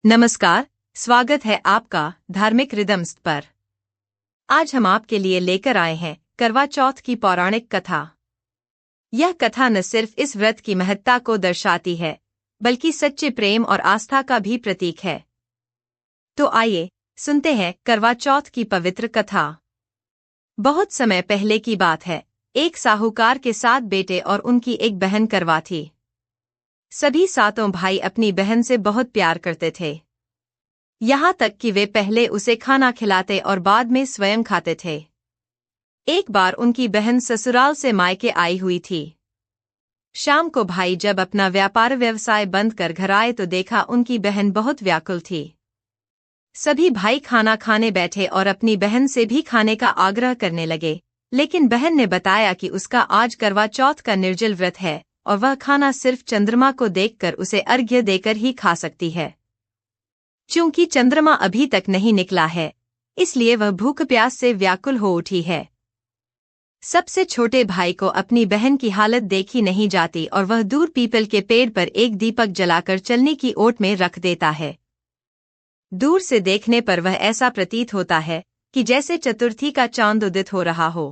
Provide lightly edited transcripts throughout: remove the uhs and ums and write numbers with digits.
नमस्कार, स्वागत है आपका धार्मिक रिदम्स पर। आज हम आपके लिए लेकर आए हैं करवा चौथ की पौराणिक कथा। यह कथा न सिर्फ इस व्रत की महत्ता को दर्शाती है, बल्कि सच्चे प्रेम और आस्था का भी प्रतीक है। तो आइए सुनते हैं करवा चौथ की पवित्र कथा। बहुत समय पहले की बात है, एक साहूकार के 7 बेटे और उनकी एक बहन करवा थी। सभी 7 भाई अपनी बहन से बहुत प्यार करते थे, यहाँ तक कि वे पहले उसे खाना खिलाते और बाद में स्वयं खाते थे। एक बार उनकी बहन ससुराल से मायके आई हुई थी। शाम को भाई जब अपना व्यापार व्यवसाय बंद कर घर आए तो देखा उनकी बहन बहुत व्याकुल थी। सभी भाई खाना खाने बैठे और अपनी बहन से भी खाने का आग्रह करने लगे, लेकिन बहन ने बताया कि उसका आज करवा चौथ का निर्जल व्रत है और वह खाना सिर्फ चंद्रमा को देखकर उसे अर्घ्य देकर ही खा सकती है। चूंकि चंद्रमा अभी तक नहीं निकला है, इसलिए वह भूख प्यास से व्याकुल हो उठी है। सबसे छोटे भाई को अपनी बहन की हालत देखी नहीं जाती और वह दूर पीपल के पेड़ पर एक दीपक जलाकर चलने की ओट में रख देता है। दूर से देखने पर वह ऐसा प्रतीत होता है कि जैसे चतुर्थी का चांद उदित हो रहा हो।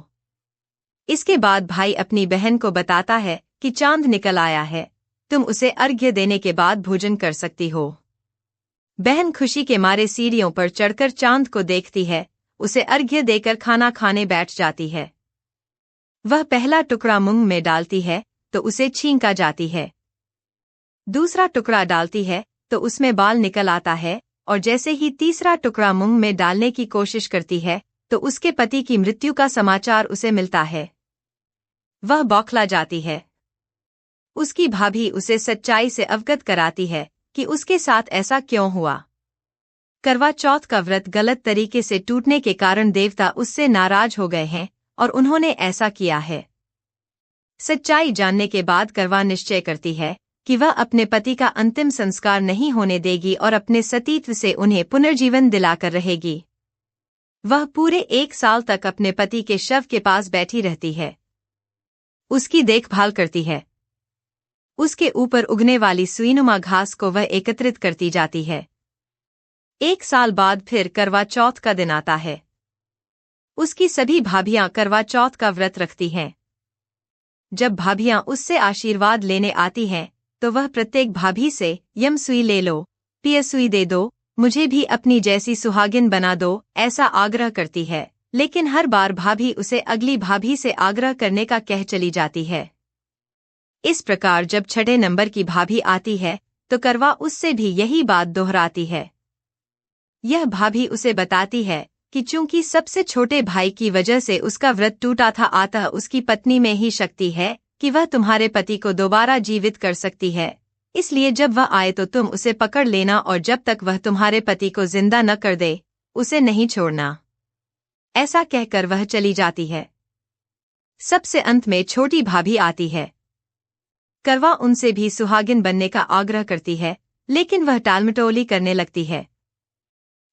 इसके बाद भाई अपनी बहन को बताता है कि चांद निकल आया है, तुम उसे अर्घ्य देने के बाद भोजन कर सकती हो। बहन खुशी के मारे सीढ़ियों पर चढ़कर चांद को देखती है, उसे अर्घ्य देकर खाना खाने बैठ जाती है। वह पहला टुकड़ा मुंह में डालती है तो उसे छींका जाती है। दूसरा टुकड़ा डालती है तो उसमें बाल निकल आता है, और जैसे ही तीसरा टुकड़ा मुंह में डालने की कोशिश करती है तो उसके पति की मृत्यु का समाचार उसे मिलता है। वह बौखला जाती है। उसकी भाभी उसे सच्चाई से अवगत कराती है कि उसके साथ ऐसा क्यों हुआ। करवा चौथ का व्रत गलत तरीके से टूटने के कारण देवता उससे नाराज हो गए हैं और उन्होंने ऐसा किया है। सच्चाई जानने के बाद करवा निश्चय करती है कि वह अपने पति का अंतिम संस्कार नहीं होने देगी और अपने सतीत्व से उन्हें पुनर्जीवन दिलाकर रहेगी। वह पूरे 1 साल तक अपने पति के शव के पास बैठी रहती है, उसकी देखभाल करती है। उसके ऊपर उगने वाली सुईनुमा घास को वह एकत्रित करती जाती है। 1 साल बाद फिर करवा चौथ का दिन आता है। उसकी सभी भाभियां करवा चौथ का व्रत रखती हैं। जब भाभियां उससे आशीर्वाद लेने आती हैं, तो वह प्रत्येक भाभी से यम सुई ले लो, पिय सुई दे दो, मुझे भी अपनी जैसी सुहागिन बना दो, ऐसा आग्रह करती है। लेकिन हर बार भाभी उसे अगली भाभी से आग्रह करने का कह चली जाती है। इस प्रकार जब 6 नंबर की भाभी आती है तो करवा उससे भी यही बात दोहराती है। यह भाभी उसे बताती है कि चूंकि सबसे छोटे भाई की वजह से उसका व्रत टूटा था, अतः उसकी पत्नी में ही शक्ति है कि वह तुम्हारे पति को दोबारा जीवित कर सकती है। इसलिए जब वह आए तो तुम उसे पकड़ लेना और जब तक वह तुम्हारे पति को जिंदा न कर दे, उसे नहीं छोड़ना। ऐसा कहकर वह चली जाती है। सबसे अंत में छोटी भाभी आती है। करवा उनसे भी सुहागिन बनने का आग्रह करती है, लेकिन वह टालमटोली करने लगती है।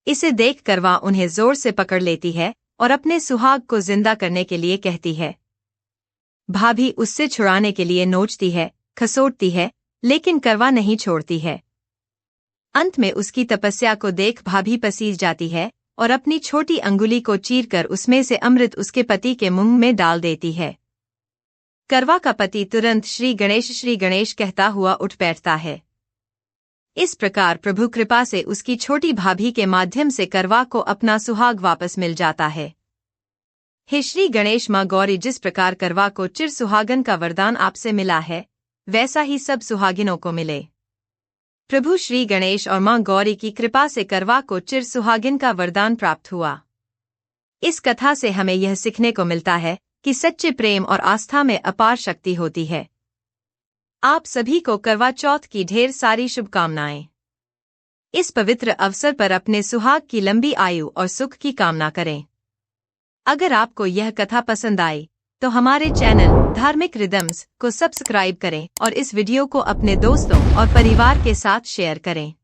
इसे देख करवा उन्हें जोर से पकड़ लेती है और अपने सुहाग को जिंदा करने के लिए कहती है। भाभी उससे छुड़ाने के लिए नोचती है, खसोटती है, लेकिन करवा नहीं छोड़ती है। अंत में उसकी तपस्या को देख भाभी पसीज जाती है और अपनी छोटी अंगुली को चीरकर उसमें से अमृत उसके पति के मुंह में डाल देती है। करवा का पति तुरंत श्री गणेश कहता हुआ उठ बैठता है। इस प्रकार प्रभु कृपा से उसकी छोटी भाभी के माध्यम से करवा को अपना सुहाग वापस मिल जाता है। हे श्री गणेश माँ गौरी, जिस प्रकार करवा को चिर सुहागन का वरदान आपसे मिला है, वैसा ही सब सुहागिनों को मिले। प्रभु श्री गणेश और माँ गौरी की कृपा से करवा को चिर सुहागिन का वरदान प्राप्त हुआ। इस कथा से हमें यह सीखने को मिलता है कि सच्चे प्रेम और आस्था में अपार शक्ति होती है। आप सभी को करवा चौथ की ढेर सारी शुभकामनाएं। इस पवित्र अवसर पर अपने सुहाग की लंबी आयु और सुख की कामना करें। अगर आपको यह कथा पसंद आई तो हमारे चैनल धार्मिक रिदम्स को सब्सक्राइब करें और इस वीडियो को अपने दोस्तों और परिवार के साथ शेयर करें।